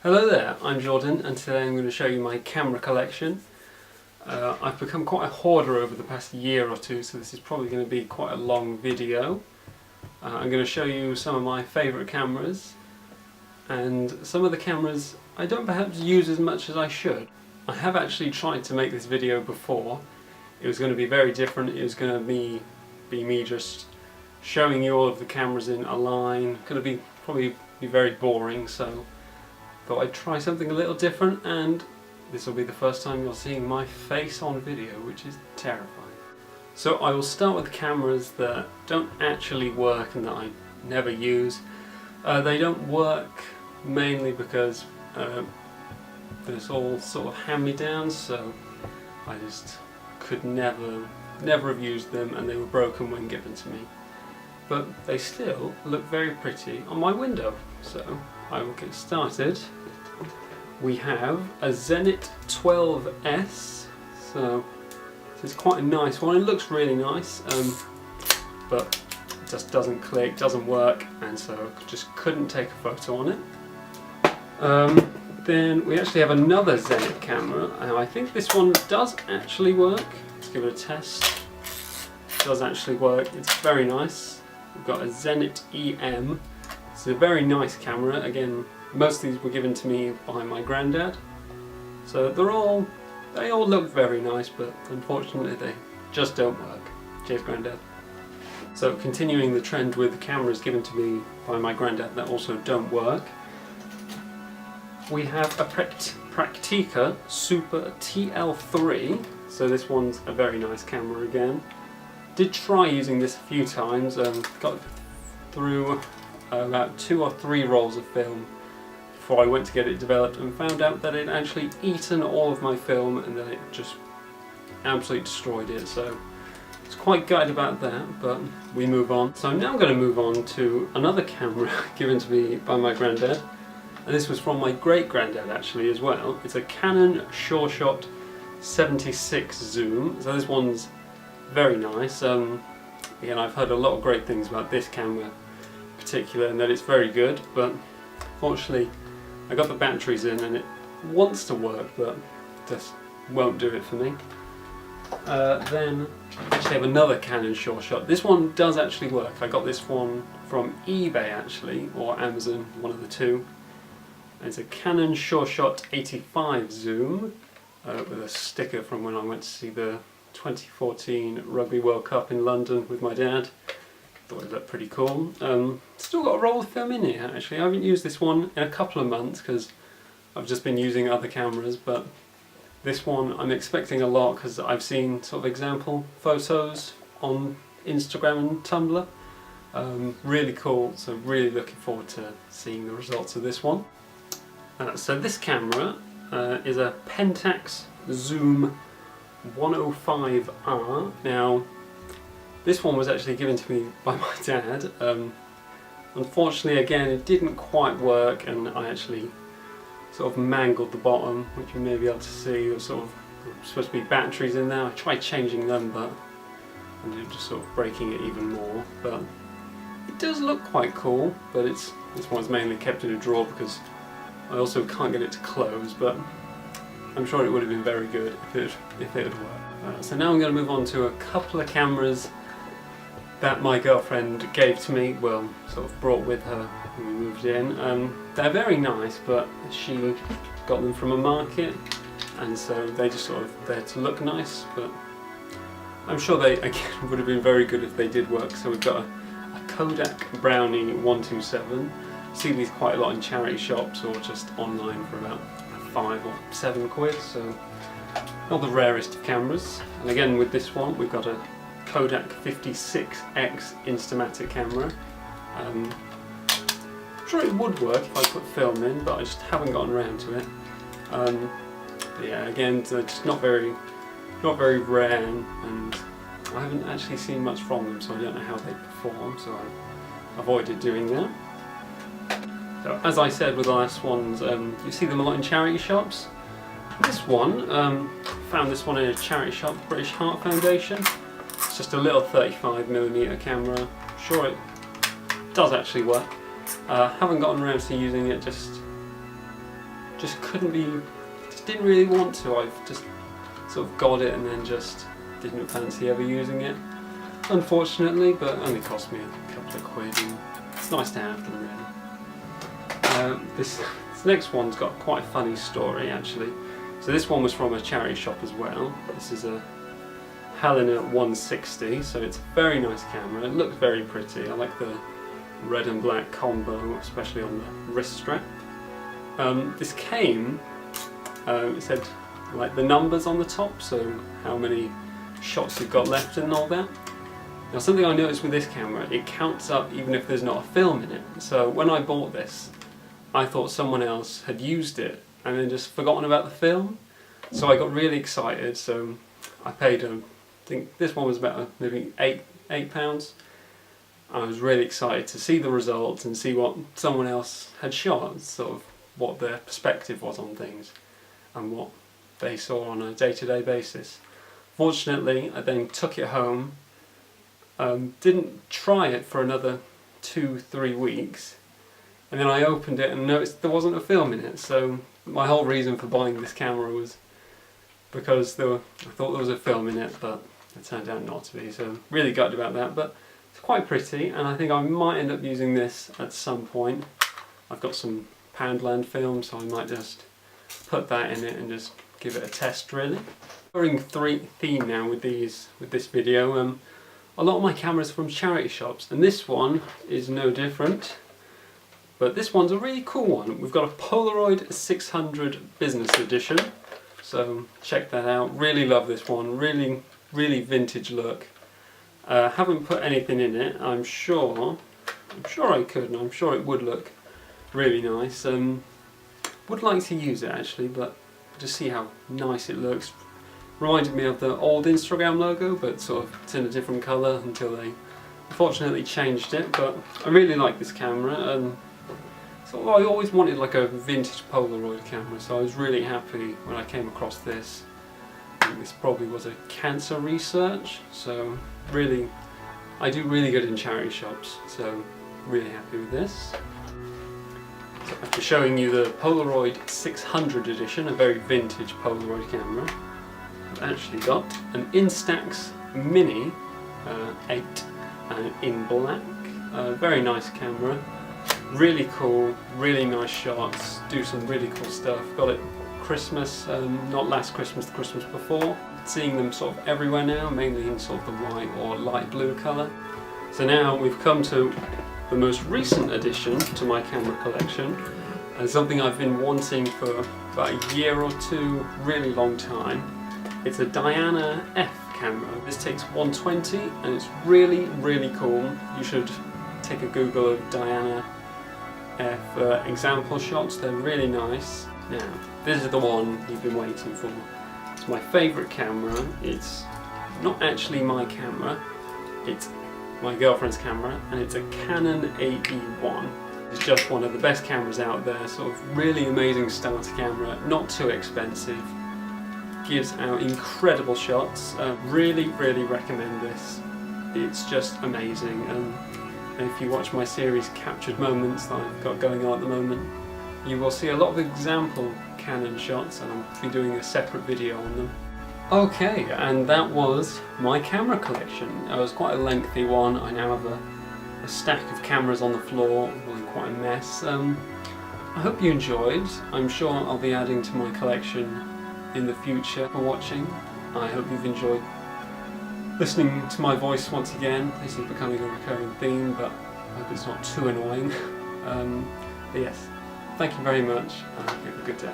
Hello there, I'm Jordan and today I'm going to show you my camera collection. I've become quite a hoarder over the past year or two, so this is probably going to be quite a long video. I'm going to show you some of my favourite cameras and some of the cameras I don't perhaps use as much as I should. I have actually tried to make this video before. It was going to be very different. It was going to be me just showing you all of the cameras in a line. Going to probably be very boring, so thought I'd try something a little different, and this will be the first time you're seeing my face on video, which is terrifying. So I will start with cameras that don't actually work and that I never use. They don't work mainly because there's all sort of hand-me-downs, so I just could never have used them, and they were broken when given to me. But they still look very pretty on my window, so I will get started. We have a Zenit 12S, so this is quite a nice one. It looks really nice, but it just doesn't click, doesn't work, and so I just couldn't take a photo on it. Then we actually have another Zenit camera, and I think this one does actually work. Let's give it a test. It does actually work, it's very nice. We've got a Zenit EM. It's a very nice camera. Again, most of these were given to me by my granddad. So they all look very nice, but unfortunately they just don't work. Cheers, granddad. So continuing the trend with cameras given to me by my granddad that also don't work, we have a Praktica Super TL3. So this one's a very nice camera again. Did try using this a few times, got through about 2 or 3 rolls of film before I went to get it developed, and found out that it actually eaten all of my film and that it just absolutely destroyed it. So I was quite gutted about that, but we move on. So now I'm going to move on to another camera given to me by my granddad, and this was from my great granddad actually as well. It's a Canon SureShot 76 zoom. So this one's very nice. Again, I've heard a lot of great things about this camera in particular, and that it's very good, but unfortunately I got the batteries in and it wants to work, but just won't do it for me. Then I actually have another Canon SureShot. This one does actually work. I got this one from eBay actually, or Amazon, one of the two. It's a Canon SureShot 85 zoom with a sticker from when I went to see the 2014 Rugby World Cup in London with my dad. Thought it looked pretty cool. Still got a roll of film in here actually. I haven't used this one in a couple of months because I've just been using other cameras, but this one I'm expecting a lot because I've seen sort of example photos on Instagram and Tumblr. Really cool, so really looking forward to seeing the results of this one. So this camera is a Pentax Zoom 105R. Now, this one was actually given to me by my dad. Unfortunately, again, it didn't quite work, and I actually sort of mangled the bottom, which you may be able to see. There's sort of supposed to be batteries in there. I tried changing them, but I ended up just sort of breaking it even more. But it does look quite cool, but this one's mainly kept in a drawer because I also can't get it to close, but I'm sure it would have been very good if it had worked. So now I'm going to move on to a couple of cameras that my girlfriend gave to me, well, sort of brought with her when we moved in. They're very nice, but she got them from a market, and so they just sort of there to look nice, but I'm sure they, again, would have been very good if they did work. So we've got a Kodak Brownie 127. You see these quite a lot in charity shops or just online for about 5 or 7 quid, so not the rarest of cameras. And again with this one we've got a Kodak 56X Instamatic camera. I'm sure it would work if I put film in, but I just haven't gotten around to it. But yeah, again, they're just not very rare, and I haven't actually seen much from them, so I don't know how they perform, so I avoided doing that. So as I said with the last ones, you see them a lot in charity shops. This one, found this one in a charity shop, British Heart Foundation. It's just a little 35mm camera. I'm sure it does actually work. Haven't gotten around to using it just just didn't really want to. I've just sort of got it and then just didn't fancy ever using it, unfortunately, but only cost me a couple of quid and it's nice to have them really. This next one's got quite a funny story actually. So this one was from a charity shop as well. This is a Helena 160, so it's a very nice camera. It looks very pretty. I like the red and black combo, especially on the wrist strap. This came, it said like the numbers on the top, so how many shots you've got left and all that. Now something I noticed with this camera, it counts up even if there's not a film in it. So when I bought this, I thought someone else had used it and then just forgotten about the film. So I got really excited, so I paid, I think this one was about maybe £8. I was really excited to see the results and see what someone else had shot, sort of what their perspective was on things and what they saw on a day-to-day basis. Fortunately, I then took it home, didn't try it for another 2-3 weeks, and then I opened it and noticed there wasn't a film in it. So my whole reason for buying this camera was because I thought there was a film in it, but it turned out not to be, so really gutted about that. But it's quite pretty, and I think I might end up using this at some point. I've got some Poundland film, so I might just put that in it and just give it a test really. Covering theme now with this video. A lot of my cameras from charity shops, and this one is no different. But this one's a really cool one. We've got a Polaroid 600 Business Edition, so check that out. Really love this one. Really vintage look. Haven't put anything in it. I'm sure I could, and I'm sure it would look really nice. Would like to use it actually, but just see how nice it looks. Reminded me of the old Instagram logo, but sort of it's in a different colour until they unfortunately changed it. But I really like this camera, and so I always wanted like a vintage Polaroid camera, so I was really happy when I came across this. I think this probably was a cancer research, so really, I do really good in charity shops, so really happy with this. So after showing you the Polaroid 600 edition, a very vintage Polaroid camera, I've actually got an Instax Mini 8 in black. Very nice camera, really cool, really nice shots, do some really cool stuff. Got it Christmas, not last Christmas, the Christmas before. Seeing them sort of everywhere now, mainly in sort of the white or light blue colour. So now we've come to the most recent addition to my camera collection, and something I've been wanting for about a year or two, really long time. It's a Diana F camera. This takes 120 and it's really cool. You should take a Google of Diana F example shots, they're really nice. Now, this is the one you've been waiting for. It's my favourite camera. It's not actually my camera, it's my girlfriend's camera, and it's a Canon AE-1. It's just one of the best cameras out there, sort of really amazing starter camera, not too expensive, gives out incredible shots. Really recommend this. It's just amazing. And if you watch my series Captured Moments that I've got going on at the moment, you will see a lot of example Canon shots, and I'll be doing a separate video on them. Okay, and that was my camera collection. It was quite a lengthy one. I now have a stack of cameras on the floor, really quite a mess. I hope you enjoyed. I'm sure I'll be adding to my collection in the future for watching. I hope you've enjoyed listening to my voice once again. This is becoming a recurring theme, but I hope it's not too annoying. But yes, thank you very much, and have a good day.